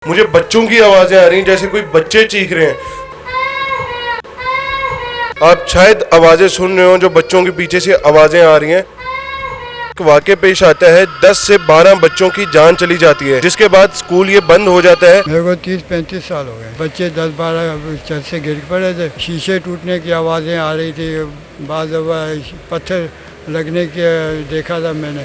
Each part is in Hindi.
मुझे बच्चों की आवाजें आ रही हैं, जैसे कोई बच्चे चीख रहे हैं। आप शायद आवाजें सुन रहे हो जो बच्चों के पीछे से आवाजें आ रही हैं। एक वाक़या पेश आता है, 10 से 12 बच्चों की जान चली जाती है, जिसके बाद स्कूल ये बंद हो जाता है। मेरे को 30-35 साल हो गए। बच्चे 10-12 छत से गिर पड़े थे, शीशे टूटने की आवाज़ें आ रही थी, बाद दफ़ा पत्थर लगने के देखा था मैंने।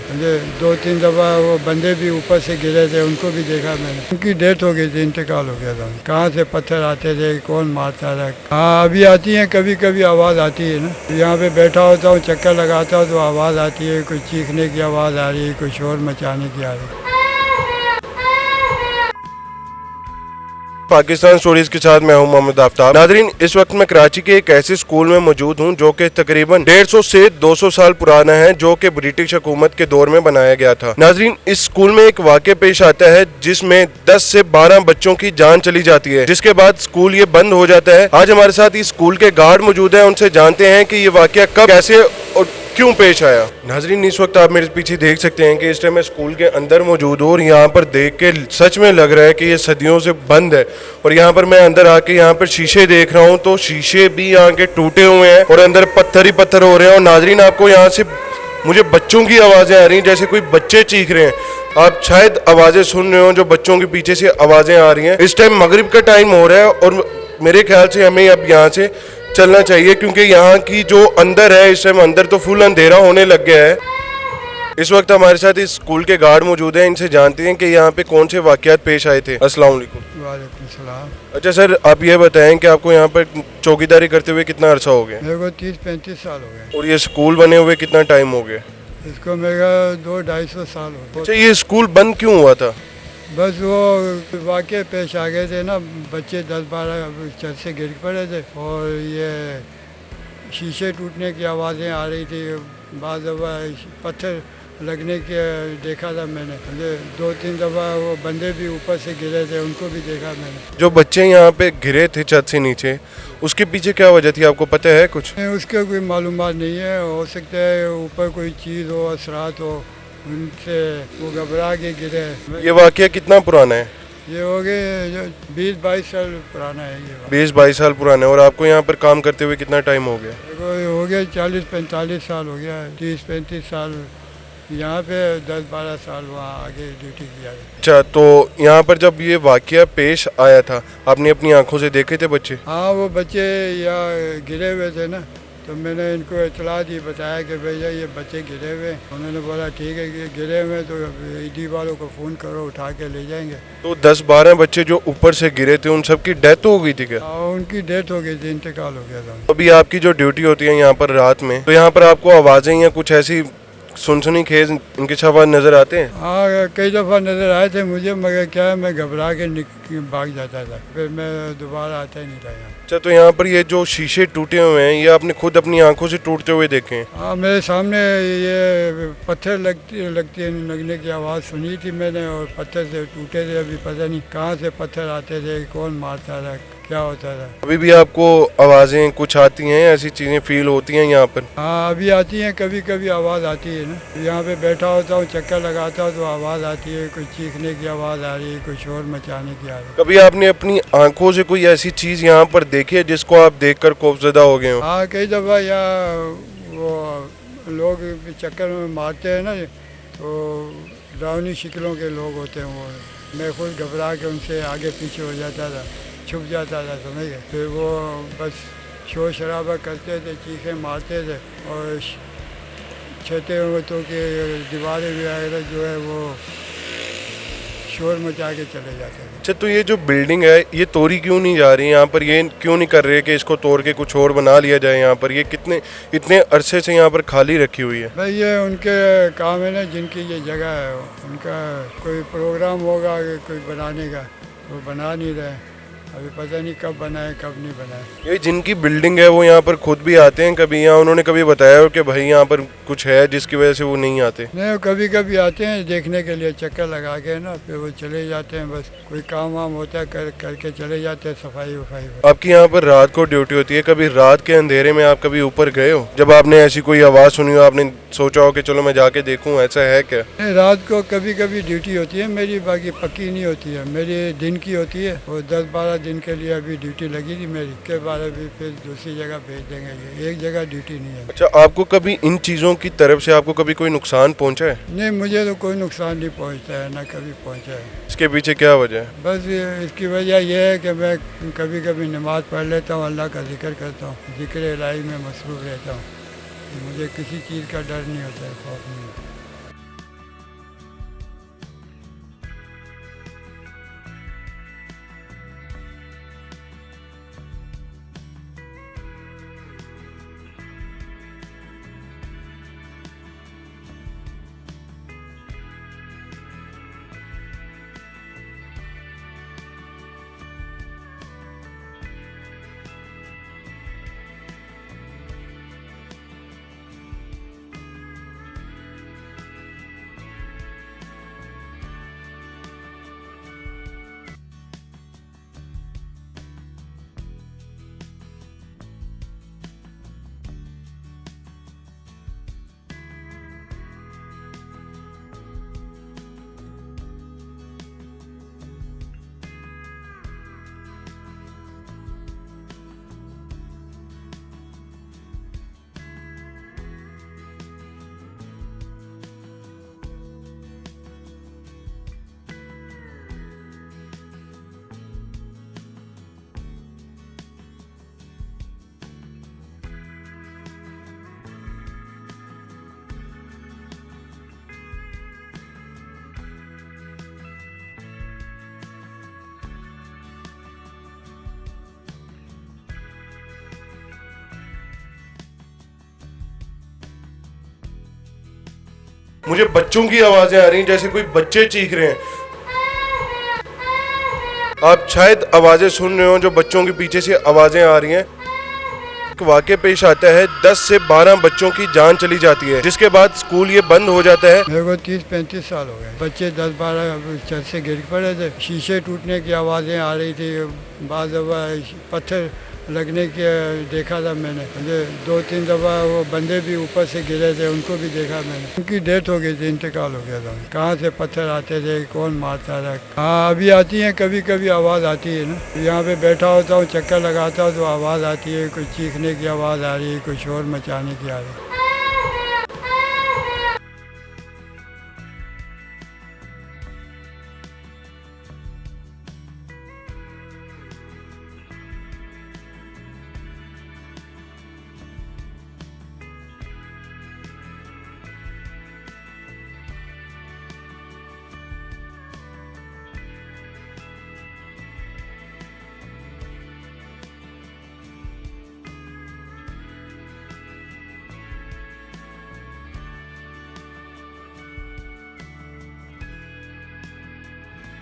2-3 दफ़ा वो बंदे भी ऊपर से गिरे थे, उनको भी देखा मैंने। उनकी डेथ हो गई थी, इंतकाल हो गया था। कहाँ से पत्थर आते थे, कौन मारता था। हाँ, अभी आती हैं, कभी कभी आवाज़ आती है ना। यहाँ पे बैठा होता हूँ, चक्कर लगाता हूँ तो आवाज़ आती है, कोई चीखने की आवाज़ आ रही है, कोई शोर मचाने की आ रही है। पाकिस्तान स्टोरीज के साथ मैं हूं मोहम्मद आफ्ताब। नादरीन, इस वक्त मैं कराची के एक ऐसे स्कूल में मौजूद हूं जो कि तकरीबन 150 से 200 साल पुराना है, जो कि ब्रिटिश हुकूमत के दौर में बनाया गया था। नादरीन, इस स्कूल में एक वाक़या पेश आता है जिसमें 10 से 12 बच्चों की जान चली जाती है, जिसके बाद स्कूल ये बंद हो जाता है। आज हमारे साथ इस स्कूल के गार्ड मौजूद है, उनसे जानते हैं कि ये वाक़या कब, कैसे और क्यों पेश आया। नाजरीन, इस वक्त आप मेरे पीछे देख सकते हैं कि इस टाइम मैं स्कूल के अंदर मौजूद हूँ और यहाँ पर देख के सच में लग रहा है कि ये सदियों से बंद है। और यहाँ पर मैं अंदर आके यहाँ पर शीशे देख रहा हूँ तो शीशे भी यहाँ के टूटे हुए हैं और अंदर पत्थर ही पत्थर हो रहे हैं। और नाजरीन, आपको यहाँ से मुझे बच्चों की आवाज़ें आ रही हैं, जैसे कोई बच्चे चीख रहे हैं। आप शायद आवाज़ें सुन रहे हो जो बच्चों के पीछे से आवाज़ें आ रही हैं। इस टाइम मगरिब का टाइम हो रहा है और मेरे ख्याल से हमें अब यहाँ से चलना चाहिए, क्योंकि यहाँ की जो अंदर है, इस टाइम अंदर तो फुल अंधेरा होने लग गया है। इस वक्त हमारे साथ इस स्कूल के गार्ड मौजूद हैं, इनसे जानते हैं कि यहाँ पे कौन से वाक़यात पेश आए थे। अस्सलाम वालेकुम। वालेकुम सलाम। अच्छा सर, आप ये बताएं कि आपको यहाँ पर चौकीदारी करते हुए कितना अरसा हो गया? मेरे को 30-35 साल हो गए। और ये स्कूल बने हुए कितना टाइम हो गया? इसको मेरा 200-250 साल हो गए। अच्छा, ये स्कूल बंद क्यों हुआ था? बस वो वाक़े पेश आ गए थे ना, बच्चे 10-12 छत से गिर पड़े थे और ये शीशे टूटने की आवाज़ें आ रही थी, बाद दफ़ा पत्थर लगने के देखा था मैंने। 2-3 दफ़ा वो बंदे भी ऊपर से गिरे थे, उनको भी देखा मैंने। जो बच्चे यहाँ पे गिरे थे छत से नीचे, उसके पीछे क्या वजह थी, आपको पता है कुछ? उसके कोई मालूमात नहीं है, हो सकता है ऊपर कोई चीज़ हो, असरात हो, उनसे वो घबरा के गिरे। ये वाक़या कितना पुराना है? ये हो गए 20-22 साल पुराना है ये। 20-22 साल पुराना है। और आपको यहाँ पर काम करते हुए कितना टाइम हो गया? देखो, हो गया 40-45 साल हो गया, 30-35 साल यहाँ पे, 10-12 साल वहाँ आगे ड्यूटी किया है। अच्छा, तो यहाँ पर जब ये वाक़या पेश आया था, आपने अपनी आंखों से देखे थे बच्चे? हाँ, वो बच्चे यहाँ गिरे हुए थे ना, तो मैंने इनको इतला दी, बताया कि भैया ये बच्चे गिरे हुए हैं। उन्होंने बोला ठीक है कि गिरे हुए तो ईडी वालों को फ़ोन करो, उठा के ले जाएंगे। तो 10-12 बच्चे जो ऊपर से गिरे थे, उन सब की डेथ हो गई थी क्या? हाँ, उनकी डेथ हो गई थी, इंतकाल हो गया था। अभी आपकी जो ड्यूटी होती है यहाँ पर रात में, तो यहाँ पर आपको आवाज़ें या कुछ ऐसी सुनसुनी खेज इनके आवाज़ नज़र आते हैं? हाँ, कई दफ़ा नज़र आए थे मुझे, मगर क्या है, मैं घबरा के भाग जाता था, फिर मैं दोबारा आता ही नहीं था यहाँ। अच्छा, तो यहाँ पर ये जो शीशे टूटे हुए हैं, ये आपने खुद अपनी आंखों से टूटते हुए देखे हैं? हाँ, मेरे सामने ये पत्थर लगने की आवाज़ सुनी थी मैंने, और पत्थर से टूटे थे। अभी पता नहीं कहाँ से पत्थर आते थे, कौन मारता था, क्या होता था। अभी भी आपको आवाज़ें कुछ आती हैं, ऐसी चीज़ें फील होती हैं यहाँ पर? हाँ, अभी आती हैं, कभी कभी आवाज़ आती है ना। यहाँ पे बैठा होता हूँ, चक्कर लगाता हूँ तो आवाज़ आती है, कोई चीखने की आवाज़ आ रही है, कोई शोर मचाने की आ रही है। कभी आपने अपनी आंखों से कोई ऐसी चीज़ यहाँ पर देखी है जिसको आप देखकर खौफजदा हो गए हो? हाँ, कई दफ़ा यहाँ वो लोग चक्कर में मारते हैं ना, तो डरावनी शक्लों के लोग होते हैं वो। मैं खुद घबरा के उनसे आगे पीछे हो जाता था, छुप जाता था, समझ गए। फिर वो बस शोर शराबा करते थे, चीखें मारते थे, और छतें तो के दीवारें वगैरह जो है वो शोर मचा के चले जाते थे। अच्छा, तो ये जो बिल्डिंग है, ये तोड़ी क्यों नहीं जा रही? यहाँ पर ये क्यों नहीं कर रहे कि इसको तोड़ के कुछ और बना लिया जाए? यहाँ पर ये इतने अरसे से यहाँ पर खाली रखी हुई है। भाई, ये उनके काम है ना, जिनकी ये जगह है, उनका कोई प्रोग्राम होगा कोई बनाने का, वो बना नहीं रहे। अभी पता नहीं कब बनाए कब नहीं बनाए। ये जिनकी बिल्डिंग है वो यहाँ पर खुद भी आते हैं कभी, यहाँ उन्होंने कभी बताया हो कि भाई यहाँ पर कुछ है जिसकी वजह से वो नहीं आते? नहीं, कभी कभी आते हैं देखने के लिए, चक्कर लगा के ना, फिर वो चले जाते हैं। बस कोई काम वाम होता है करके चले जाते हैं, सफाई वफाई। आपकी यहाँ पर रात को ड्यूटी होती है, कभी रात के अंधेरे में आप कभी ऊपर गए हो? जब आपने ऐसी कोई आवाज़ सुनी हो, आपने सोचा हो कि चलो मैं जाके देखूँ, ऐसा है क्या? नहीं, रात को कभी कभी ड्यूटी होती है मेरी, बाकी पक्की नहीं होती है मेरी, दिन की होती है। वो 10-12 दिन के लिए अभी ड्यूटी लगी थी मेरी, के बाद अभी फिर दूसरी जगह भेज देंगे, ये एक जगह ड्यूटी नहीं है। अच्छा, आपको कभी इन चीज़ों की तरफ से आपको कभी कोई नुकसान पहुँचा है? नहीं, मुझे तो कोई नुकसान नहीं पहुंचता है, ना कभी पहुंचा है। इसके पीछे क्या वजह है? बस इसकी वजह यह है कि मैं कभी कभी नमाज़ पढ़ लेता हूँ, अल्लाह का जिक्र करता हूँ, जिक्र इलाही में मसरूफ़ रहता हूँ। मुझे किसी चीज़ का डर नहीं होता है, खौफ नहीं होता। मुझे बच्चों की आवाज़ें आ रही हैं, जैसे कोई बच्चे चीख रहे हैं। आप शायद आवाज़ें सुन रहे हो जो बच्चों के पीछे से आवाज़ें आ रही हैं। एक वाक़या पेश आता है, 10 से 12 बच्चों की जान चली जाती है, जिसके बाद स्कूल ये बंद हो जाता है। मेरे को 30-35 साल हो गए। बच्चे 10-12 छत से गिर पड़े थे, शीशे टूटने की आवाज़ें आ रही थी, बाद दफ़ा पत्थर लगने के देखा था मैंने। मुझे 2-3 दफ़ा वो बंदे भी ऊपर से गिरे थे, उनको भी देखा मैंने। उनकी डेथ हो गई थी, इंतकाल हो गया था। कहाँ से पत्थर आते थे, कौन मारता था? हाँ, अभी आती हैं, कभी कभी आवाज़ आती है ना। यहाँ पे बैठा होता हूँ, चक्कर लगाता हूँ तो आवाज़ आती है, कोई चीखने की आवाज़ आ रही है, कोई शोर मचाने की आ रही है।